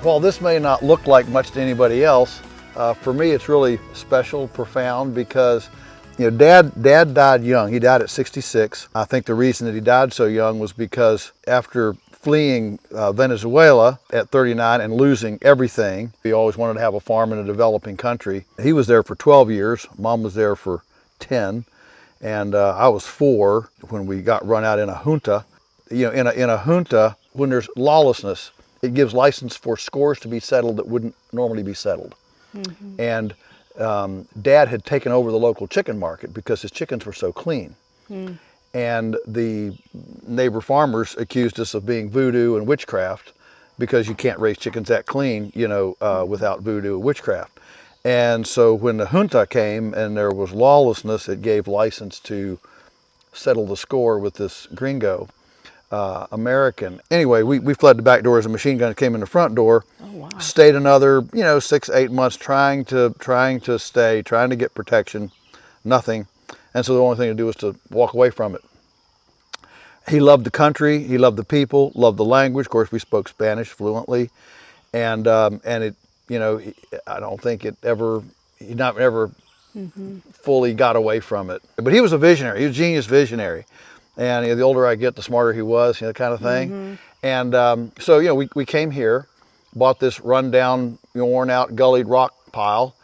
While this may not look like much to anybody else, for me it's really special, profound, because Dad died young. He died at 66. I think the reason that he died so young was because after fleeing Venezuela at 39 and losing everything, he always wanted to have a farm in a developing country. He was there for 12 years. Mom was there for 10, and I was 4 when we got run out in a junta. In a junta, when there's lawlessness, it gives license for scores to be settled that wouldn't normally be settled. Mm-hmm. And Dad had taken over the local chicken market because his chickens were so clean. Mm. And the neighbor farmers accused us of being voodoo and witchcraft because you can't raise chickens that clean, without voodoo and witchcraft. And so when the junta came and there was lawlessness, it gave license to settle the score with this gringo. American. Anyway, we fled the back door as a machine gun came in the front door. Oh, wow. Stayed another, 6-8 months trying to stay, trying to get protection. Nothing. And so the only thing to do was to walk away from it. He loved the country, he loved the people, loved the language. Of course, we spoke Spanish fluently, and it, I don't think he not ever mm-hmm. fully got away from it. But he was a visionary. He was a genius visionary. And the older I get, the smarter he was, kind of thing. Mm-hmm. And so, we came here, bought this rundown, worn out, gullied rock pile,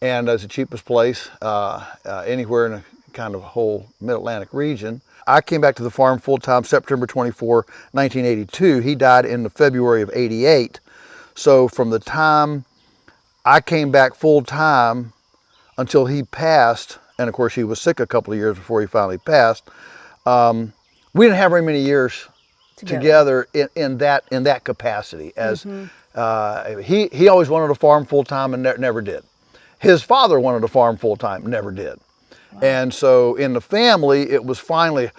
and as the cheapest place anywhere in a kind of whole mid-Atlantic region. I came back to the farm full-time September 24, 1982. He died in the February of 88. So from the time I came back full-time until he passed, and of course he was sick a couple of years before he finally passed, we didn't have very many years together in that capacity. As mm-hmm. He always wanted to farm full time and never did. His father wanted to farm full time, never did. Wow. And so in the family, it was finally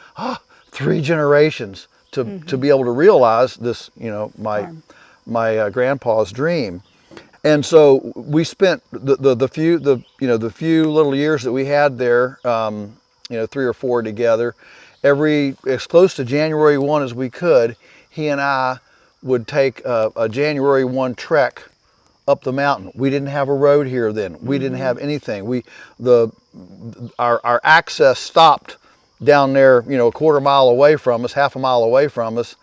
3 generations to be able to realize this. My grandpa's dream. And so we spent the few little years that we had there, 3 or 4 together. As close to January 1 as we could, he and I would take a January 1 trek up the mountain. We didn't have a road here then. We didn't have anything. Our access stopped down there, a quarter mile away from us, half a mile away from us,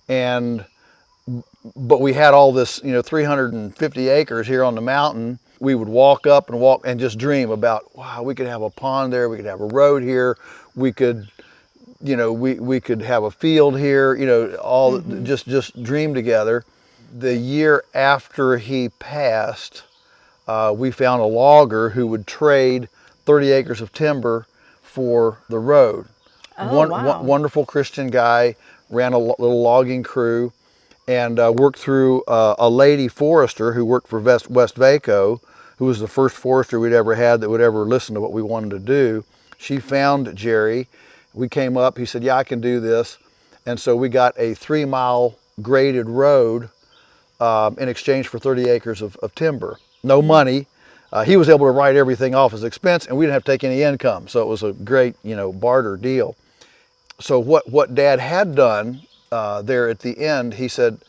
but we had all this, 350 acres here on the mountain. We would walk up and just dream about, wow, we could have a pond there, we could have a road here, we could we could have a field here, all mm-hmm. just dream together. The year after he passed, we found a logger who would trade 30 acres of timber for the road. Oh, wow. Wonderful Christian guy, ran a little logging crew, and worked through a lady forester who worked for West Vaco, who was the first forester we'd ever had that would ever listen to what we wanted to do. She found Jerry. We came up, he said, yeah, I can do this. And so we got a 3-mile graded road in exchange for 30 acres of timber. No money. He was able to write everything off as expense, and we didn't have to take any income. So it was a great, barter deal. So what Dad had done there at the end, he said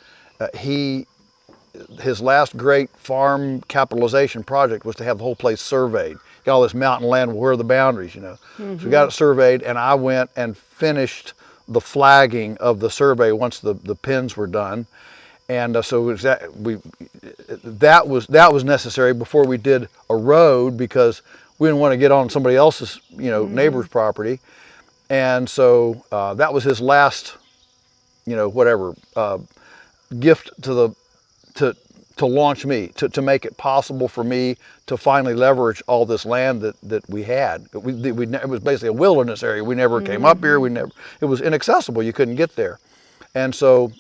his last great farm capitalization project was to have the whole place surveyed. Got all this mountain land, where are the boundaries, Mm-hmm. So we got it surveyed, and I went and finished the flagging of the survey once the pins were done. And so that was necessary before we did a road, because we didn't want to get on somebody else's neighbor's property. And so that was his last whatever gift to launch me, to make it possible for me to finally leverage all this land that we had. It was basically a wilderness area. We never came up here. It was inaccessible. You couldn't get there. And so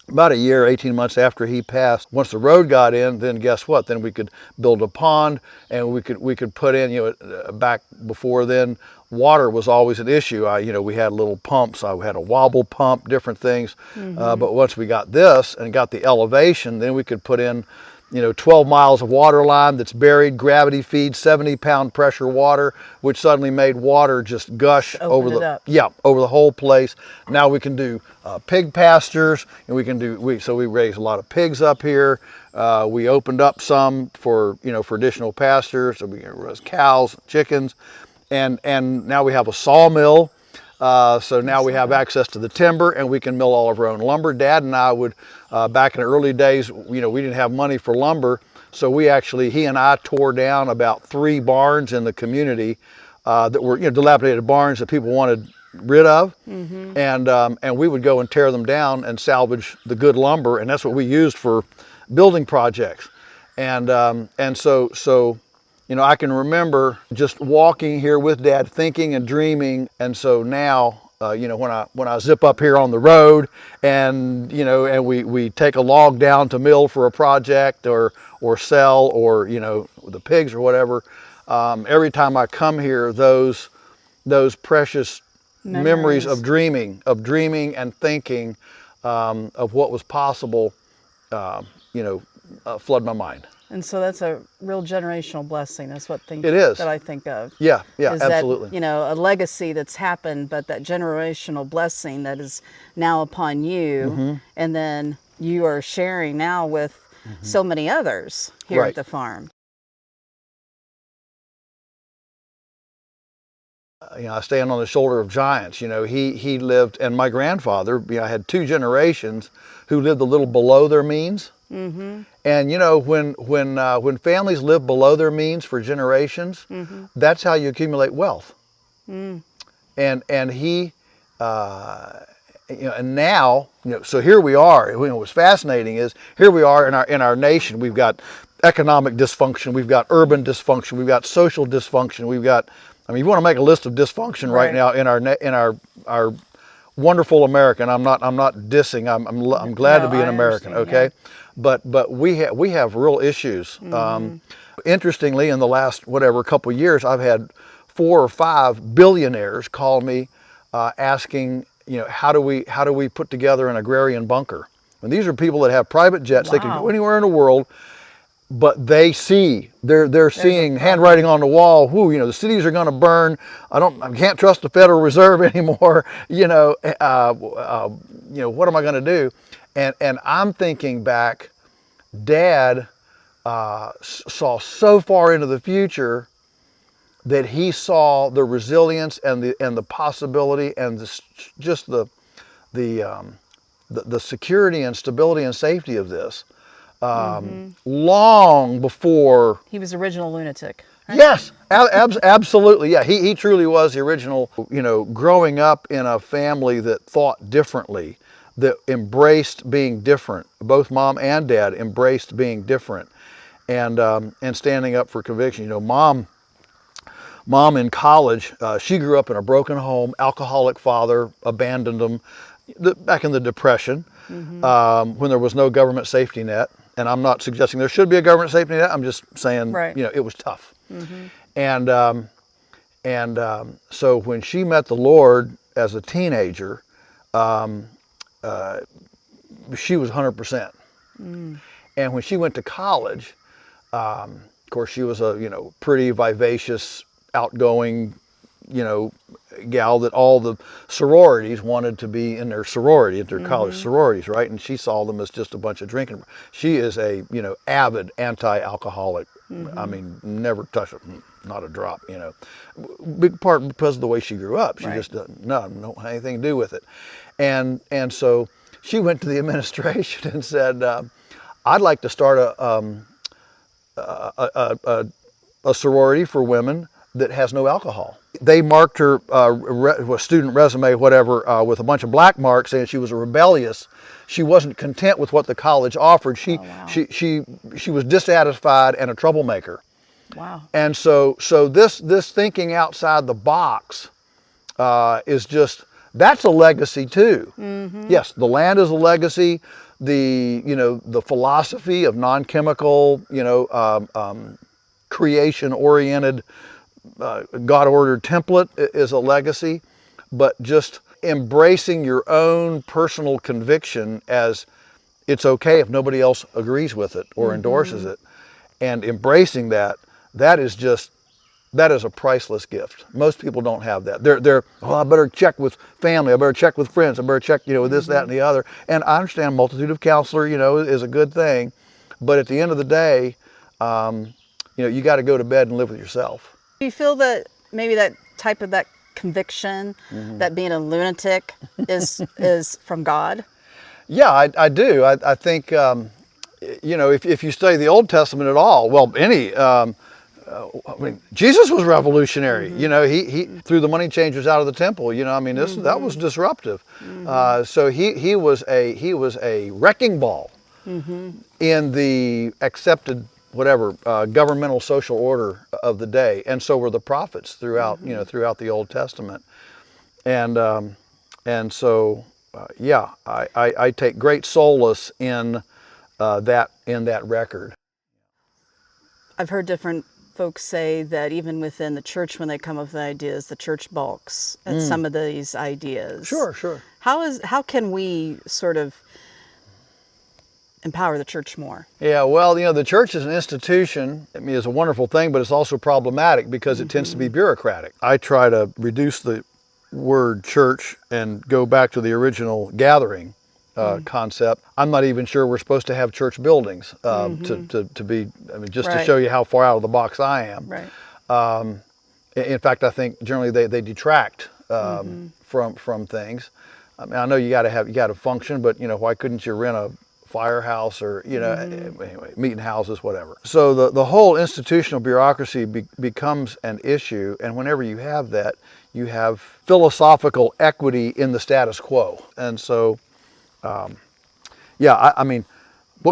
about a year, 18 months after he passed, once the road got in, then guess what? Then we could build a pond, and we could put in, back before then, water was always an issue. We had little pumps. I had a wobble pump, different things. But once we got this and got the elevation, then we could put in 12 miles of water line that's buried, gravity feed, 70-pound pressure water, which suddenly made water just gush over the whole place. Now we can do pig pastures, and we raise a lot of pigs up here. We opened up some for additional pastures, so we raise cows, chickens, and now we have a sawmill. So now we have access to the timber, and we can mill all of our own lumber. Dad and I would, back in the early days, we didn't have money for lumber, so he and I tore down about 3 barns in the community that were dilapidated barns that people wanted rid of, and we would go and tear them down and salvage the good lumber, and that's what we used for building projects. And so I can remember just walking here with Dad, thinking and dreaming. And so now, when I zip up here on the road, and we take a log down to mill for a project or sell, or the pigs or whatever, every time I come here, those precious memories of dreaming and thinking of what was possible, flood my mind. And so that's a real generational blessing. That's what it is that I think of. Yeah, is absolutely. That, a legacy that's happened, but that generational blessing that is now upon you, and then you are sharing now with so many others here at the farm. I stand on the shoulder of giants. He lived, and my grandfather, I had 2 generations who lived a little below their means. And when families live below their means for generations, that's how you accumulate wealth. And he, and now, so here we are. What's fascinating is here we are in our nation. We've got economic dysfunction, we've got urban dysfunction, we've got social dysfunction, we've got. You want to make a list of dysfunction right now in our wonderful America. And I'm not dissing. I'm glad to be an American. Okay. Yeah. But we have real issues. Interestingly, in the last couple of years, I've had 4 or 5 billionaires call me asking, how do we put together an agrarian bunker? And these are people that have private jets. Wow. They can go anywhere in the world, but they're seeing handwriting on the wall. The cities are going to burn. I can't trust the Federal Reserve anymore. What am I going to do? And I'm thinking back, Dad saw so far into the future that he saw the resilience and the possibility and the security and stability and safety of this long before. He was original lunatic. Right? Yes, absolutely. Yeah, he truly was the original. Growing up in a family that thought differently, that embraced being different. Both Mom and Dad embraced being different, and standing up for conviction. Mom in college, she grew up in a broken home, alcoholic father, abandoned them back in the Depression, when there was no government safety net. And I'm not suggesting there should be a government safety net. I'm just saying, it was tough. And so when she met the Lord as a teenager, she was 100%. And when she went to college, of course, she was a pretty vivacious, outgoing, gal that all the sororities wanted to be in their sorority, at their college sororities, right? And she saw them as just a bunch of drinking. She is a, avid anti-alcoholic. I mean, never touch it, not a drop, Big part because of the way she grew up. She just don't have anything to do with it. And so she went to the administration and said, I'd like to start a sorority for women that has no alcohol. They marked her student resume, whatever, with a bunch of black marks, saying she was a rebellious. She wasn't content with what the college offered. Oh, wow. She was dissatisfied and a troublemaker. Wow. And so this thinking outside the box is just, that's a legacy too. Mm-hmm. Yes, the land is a legacy. The philosophy of non-chemical, creation-oriented, God-ordered template is a legacy, but just embracing your own personal conviction as it's okay if nobody else agrees with it or endorses it, and embracing that is a priceless gift. Most people don't have that. They're I better check with family, I better check with friends, I better check, with this, that, and the other. And I understand multitude of counselor, is a good thing, but at the end of the day, you got to go to bed and live with yourself. Do you feel that maybe that type of that conviction, that being a lunatic is from God? Yeah, I do. I think, if you study the Old Testament at all, well, Jesus was revolutionary. He threw the money changers out of the temple. That was disruptive. So he was a wrecking ball in the accepted governmental social order of the day, and so were the prophets throughout throughout the Old Testament, and so I take great solace in that record. I've heard different folks say that even within the church, when they come up with ideas, the church balks at some of these ideas. Sure. How can we sort of empower the church more? Yeah, well, the church as an institution, is a wonderful thing, but it's also problematic because it tends to be bureaucratic. I try to reduce the word church and go back to the original gathering concept. I'm not even sure we're supposed to have church buildings to be, to show you how far out of the box I am. Right. In fact, I think generally they detract from things. I know you got to function, but why couldn't you rent a firehouse or anyway, meeting houses, whatever. So the whole institutional bureaucracy becomes an issue, and whenever you have that, you have philosophical equity in the status quo. And so what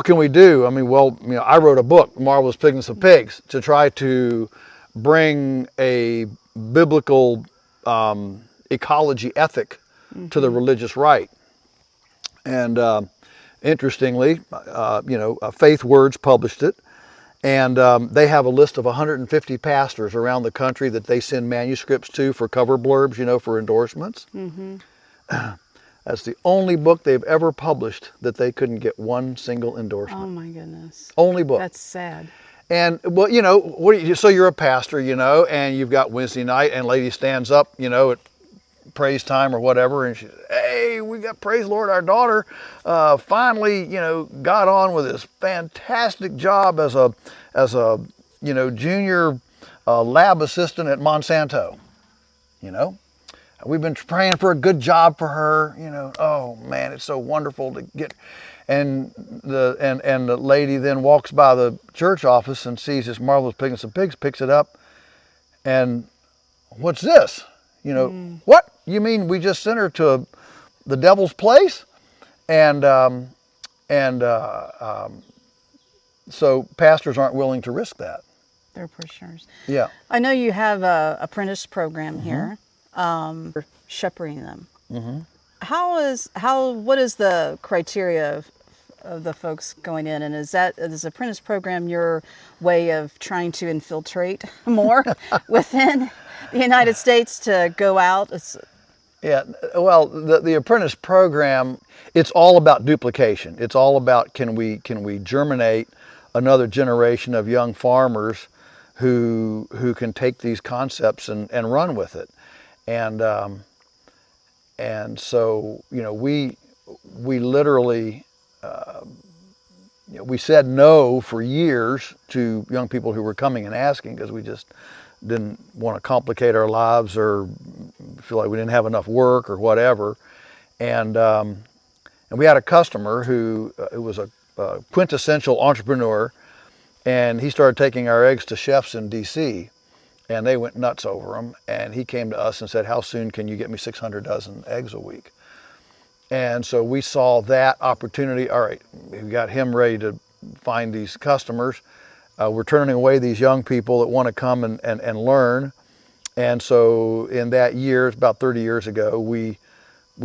can we do? I wrote a book, Marvelous Pigness of Pigs, to try to bring a biblical ecology ethic to the religious right. And interestingly, Faith Words published it, and they have a list of 150 pastors around the country that they send manuscripts to for cover blurbs, for endorsements. That's the only book they've ever published that they couldn't get one single endorsement. Oh my goodness. Only book. That's sad. And well, so you're a pastor, and you've got Wednesday night, and lady stands up, at praise time or whatever, and she says, hey, we got, praise the Lord, our daughter finally, got on with this fantastic job as a junior lab assistant at Monsanto. We've been praying for a good job for her. Oh man, it's so wonderful to get. And the lady then walks by the church office and sees this Marvelous Pigness of Pigs, picks it up, and what's this? What? You mean we just sent her to the devil's place? And so pastors aren't willing to risk that. They're parishioners. Yeah. I know you have a apprentice program here, for shepherding them. What is the criteria of the folks going in, and is this apprentice program your way of trying to infiltrate more within the United States to go out? Yeah, well, the apprentice program, it's all about duplication. It's all about can we germinate another generation of young farmers who can take these concepts and run with it. And so we literally we said no for years to young people who were coming and asking because we just didn't want to complicate our lives or feel like we didn't have enough work or whatever. And And we had a customer who was a quintessential entrepreneur, and he started taking our eggs to chefs in DC, and they went nuts over them. And he came to us and said, how soon can you get me 600 dozen eggs a week? And so we saw that opportunity. All right, we got him ready to find these customers. We're turning away these young people that want to come and learn. And so in that year, it's about 30 years ago, we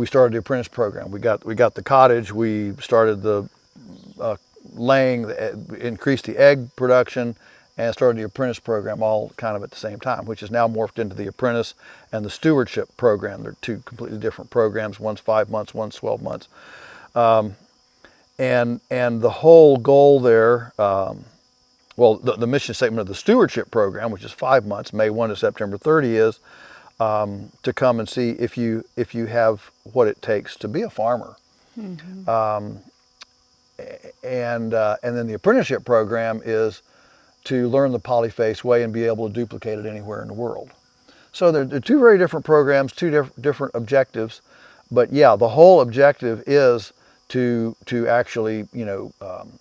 started the apprentice program. We got the cottage, we started the laying, increased the egg production, and started the apprentice program all kind of at the same time, which is now morphed into the apprentice and the stewardship program. They're two completely different programs. One's 5 months, one's 12 months. And the whole goal there, well, the mission statement of the stewardship program, which is 5 months, May 1 to September 30, is to come and see if you have what it takes to be a farmer. Mm-hmm. And then the apprenticeship program is to learn the Polyface way and be able to duplicate it anywhere in the world. So they're two very different programs, two different objectives. But yeah, the whole objective is to actually,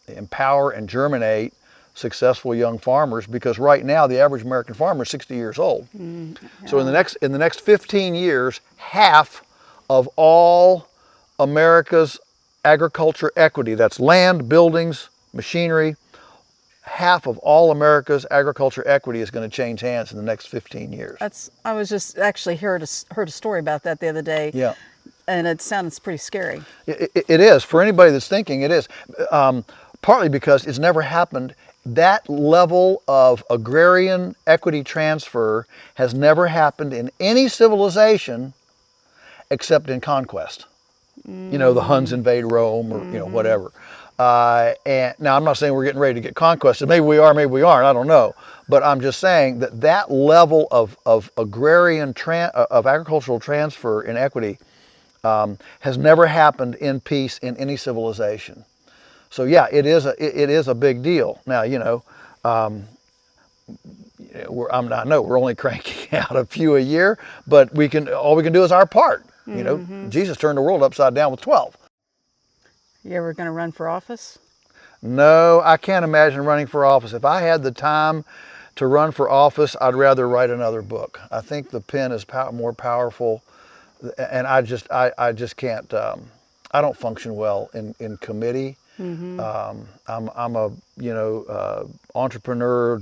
empower and germinate successful young farmers, because right now the average American farmer is 60 years old. Mm, yeah. So in the next 15 years, half of all America's agriculture equity, that's land, buildings, machinery, half of all America's agriculture equity is going to change hands in the next 15 years. I was just actually heard a story about that the other day. Yeah. And it sounds pretty scary. It is. For anybody that's thinking, it is. Partly because it's never happened. That level of agrarian equity transfer has never happened in any civilization except in conquest. Mm. The Huns invade Rome, or whatever. And now I'm not saying we're getting ready to get conquested. Maybe we are, maybe we aren't. I don't know. But I'm just saying that level of agrarian of agricultural transfer in equity has never happened in peace in any civilization. So yeah, it is a big deal. Now, I know we're only cranking out a few a year, but all we can do is our part. Mm-hmm. Jesus turned the world upside down with 12. You ever going to run for office? No, I can't imagine running for office. If I had the time to run for office, I'd rather write another book. I think the pen is more powerful, and I just can't. I don't function well in committee. Mm-hmm. I'm a entrepreneur,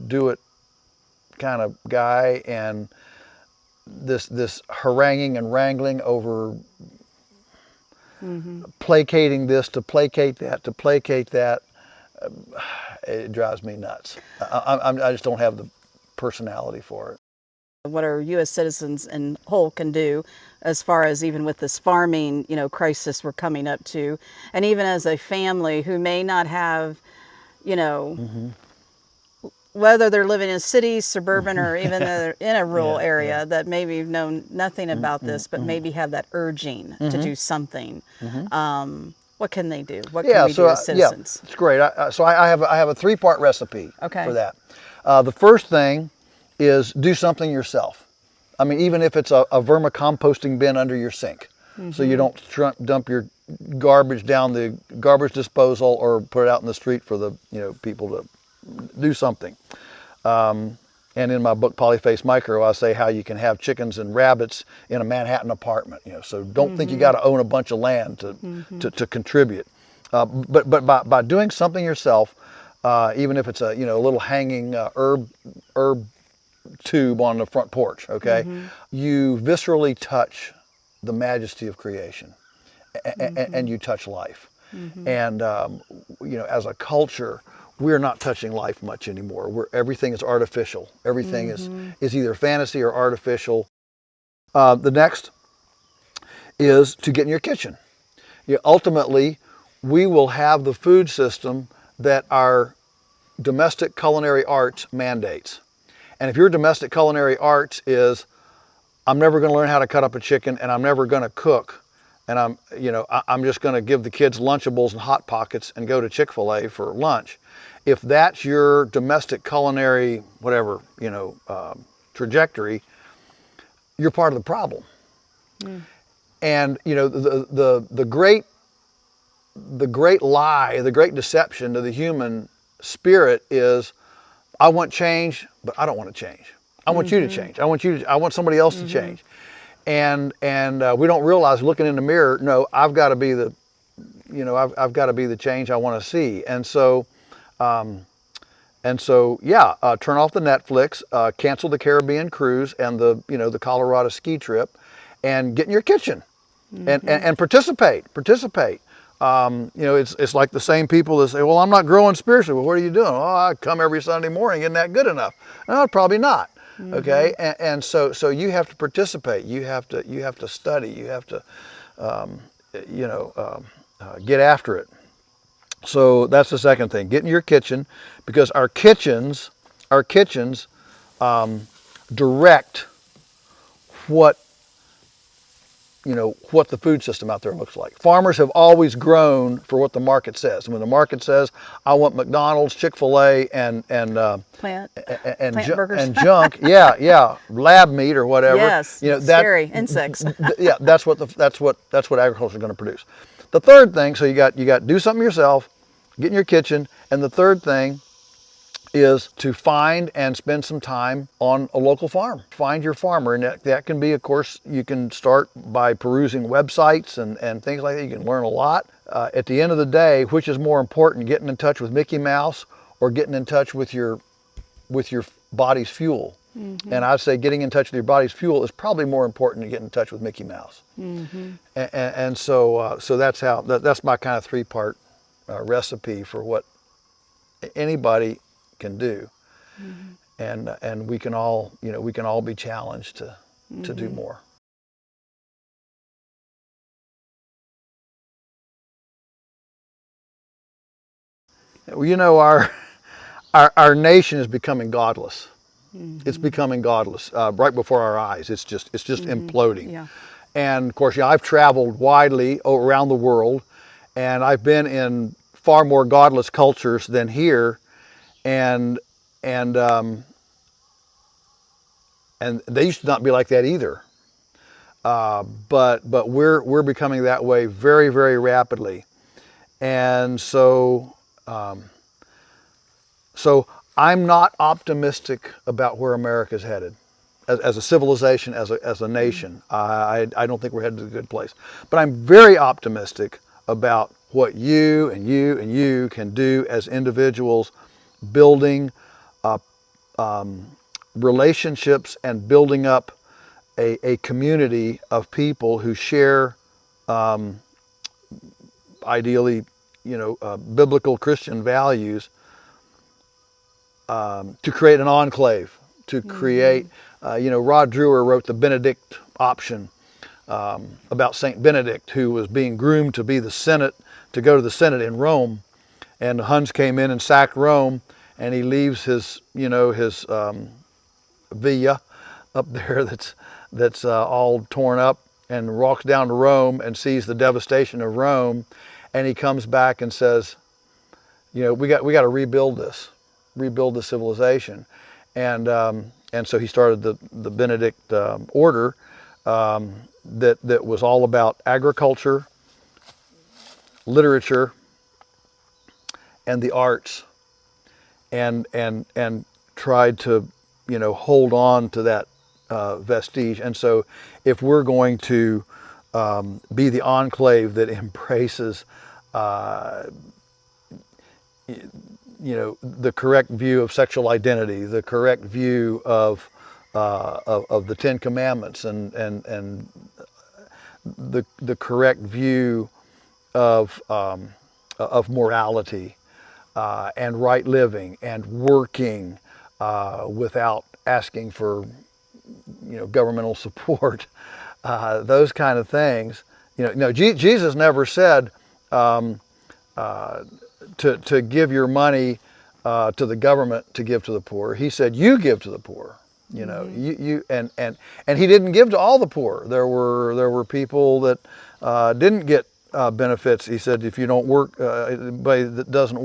do it kind of guy, and this haranguing and wrangling over mm-hmm. placating this to placate that, it drives me nuts. I just don't have the personality for it. What our U.S. citizens in whole can do, as far as even with this farming, crisis we're coming up to, and even as a family who may not have, mm-hmm. whether they're living in cities, suburban, or even in a rural area that maybe know nothing about mm-hmm. this, but mm-hmm. maybe have that urging mm-hmm. to do something. Mm-hmm. What can they do? What can we do as citizens? Yeah, it's great. So I have a 3-part recipe for that. The first thing is do something yourself. I mean, even if it's a vermicomposting bin under your sink, mm-hmm. so you don't dump your garbage down the garbage disposal or put it out in the street for the people to do something. And in my book Polyface Micro, I say how you can have chickens and rabbits in a Manhattan apartment. So don't mm-hmm. think you got to own a bunch of land to mm-hmm. to contribute. But by doing something yourself, even if it's a little hanging herb tube on the front porch, okay, mm-hmm. you viscerally touch the majesty of creation, mm-hmm. and you touch life. Mm-hmm. And as a culture, we're not touching life much anymore. Everything is artificial. Everything mm-hmm. is either fantasy or artificial. The next is to get in your kitchen. Ultimately, we will have the food system that our domestic culinary arts mandates. And if your domestic culinary arts is, I'm never going to learn how to cut up a chicken, and I'm never going to cook, and I'm just going to give the kids Lunchables and Hot Pockets and go to Chick-fil-A for lunch. If that's your domestic culinary, whatever, trajectory, you're part of the problem. Mm. And the great the great lie, the great deception to the human spirit is, I want change, but I don't want to change. I want you to change. I want somebody else to change. And we don't realize, looking in the mirror, no, I've got to be the, I've got to be the change I want to see. And so, yeah, turn off the Netflix, cancel the Caribbean cruise and the Colorado ski trip, and get in your kitchen and participate. It's like the same people that say, well, I'm not growing spiritually. Well, what are you doing? Oh, I come every Sunday morning. Isn't that good enough? No, probably not. Okay. And so you have to participate. You have to study. You have to, get after it. So that's the second thing. Get in your kitchen, because our kitchens direct what what the food system out there looks like. Farmers have always grown for what the market says. When the market says, I want McDonald's, Chick-fil-A, and Plant burgers. and junk, yeah, lab meat or whatever. Yes, scary insects. Yeah, that's what agriculture is going to produce. The third thing, so you got to do something yourself, get in your kitchen, and the third thing is to find and spend some time on a local farm. Find your farmer, and that can be, of course, you can start by perusing websites and things like that. You can learn a lot. At the end of the day, which is more important, getting in touch with Mickey Mouse or getting in touch with your body's fuel? And I'd say getting in touch with your body's fuel is probably more important than getting in touch with Mickey Mouse. And so that's my kind of three-part recipe for what anybody can do, and we can all be challenged to do more. Well, our nation is becoming godless. It's becoming godless right before our eyes. It's just imploding. Yeah. And of course, I've traveled widely around the world, and I've been in far more godless cultures than here. And they used to not be like that either. But we're becoming that way very, very rapidly. And so I'm not optimistic about where America's headed as a civilization, as a nation. I don't think we're headed to a good place. But I'm very optimistic about what you and you and you can do as individuals, building relationships and building up a community of people who share ideally biblical Christian values, to create an enclave, to create Rod Drewer wrote the Benedict option about Saint Benedict, who was being groomed to be to go to the Senate in Rome, and the Huns came in and sacked Rome, and he leaves his villa up there that's all torn up, and walks down to Rome and sees the devastation of Rome, and he comes back and says, we got to rebuild this civilization, and so he started the Benedict order that was all about agriculture, literature, and the arts, and tried to hold on to that vestige. And so if we're going to be the enclave that embraces the correct view of sexual identity, the correct view of the Ten Commandments, and the correct view of morality, and right living, and working without asking for governmental support, those kind of things. Jesus never said to give your money to the government to give to the poor. He said, you give to the poor. And he didn't give to all the poor. There were people that didn't get benefits. He said, if you don't work, anybody that doesn't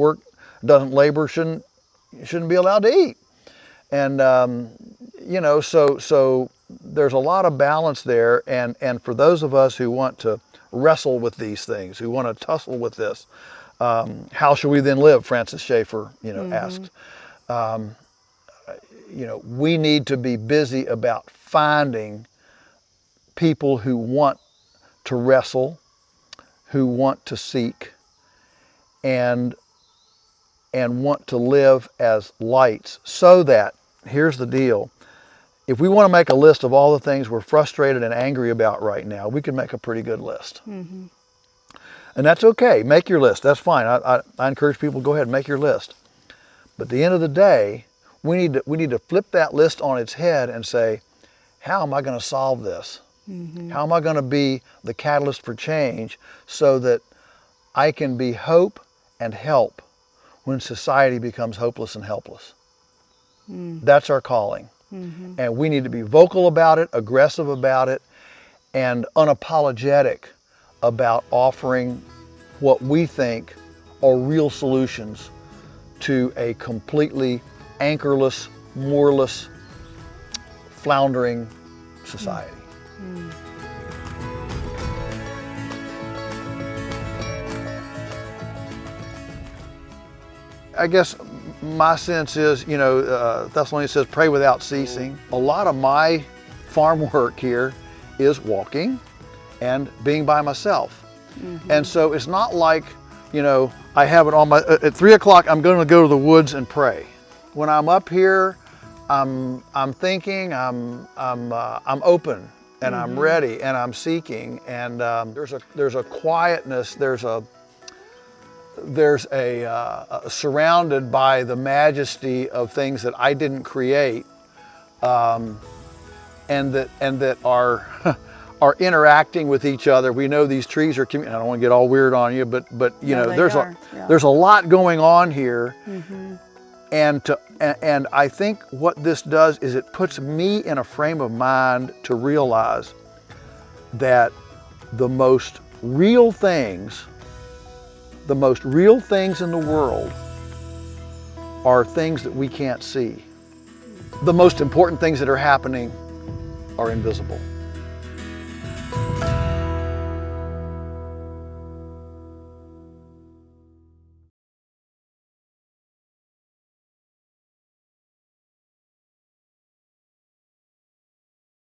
labor shouldn't be allowed to eat. And so there's a lot of balance there. And for those of us who want to wrestle with these things, who want to tussle with this. How shall we then live? Francis Schaeffer, asked. We need to be busy about finding people who want to wrestle, who want to seek, and want to live as lights, so that, here's the deal, if we want to make a list of all the things we're frustrated and angry about right now, we can make a pretty good list. And that's okay. Make your list. That's fine. I encourage people, go ahead and make your list. But at the end of the day, we need to flip that list on its head and say, how am I going to solve this? How am I going to be the catalyst for change so that I can be hope and help when society becomes hopeless and helpless? That's our calling. And we need to be vocal about it, aggressive about it, and unapologetic about offering what we think are real solutions to a completely anchorless, moorless, floundering society. I guess my sense is, Thessalonians says, pray without ceasing. A lot of my farm work here is walking and being by myself. And so it's not like, I have it on at 3 o'clock, I'm going to go to the woods and pray. When I'm up here, I'm thinking, I'm open, and I'm ready, and I'm seeking, and there's a quietness, there's a surrounded by the majesty of things that I didn't create, and that are are interacting with each other. We know these trees are. I don't want to get all weird on you, but there's a lot going on here, and I think what this does is it puts me in a frame of mind to realize that the most real things in the world are things that we can't see. The most important things that are happening are invisible.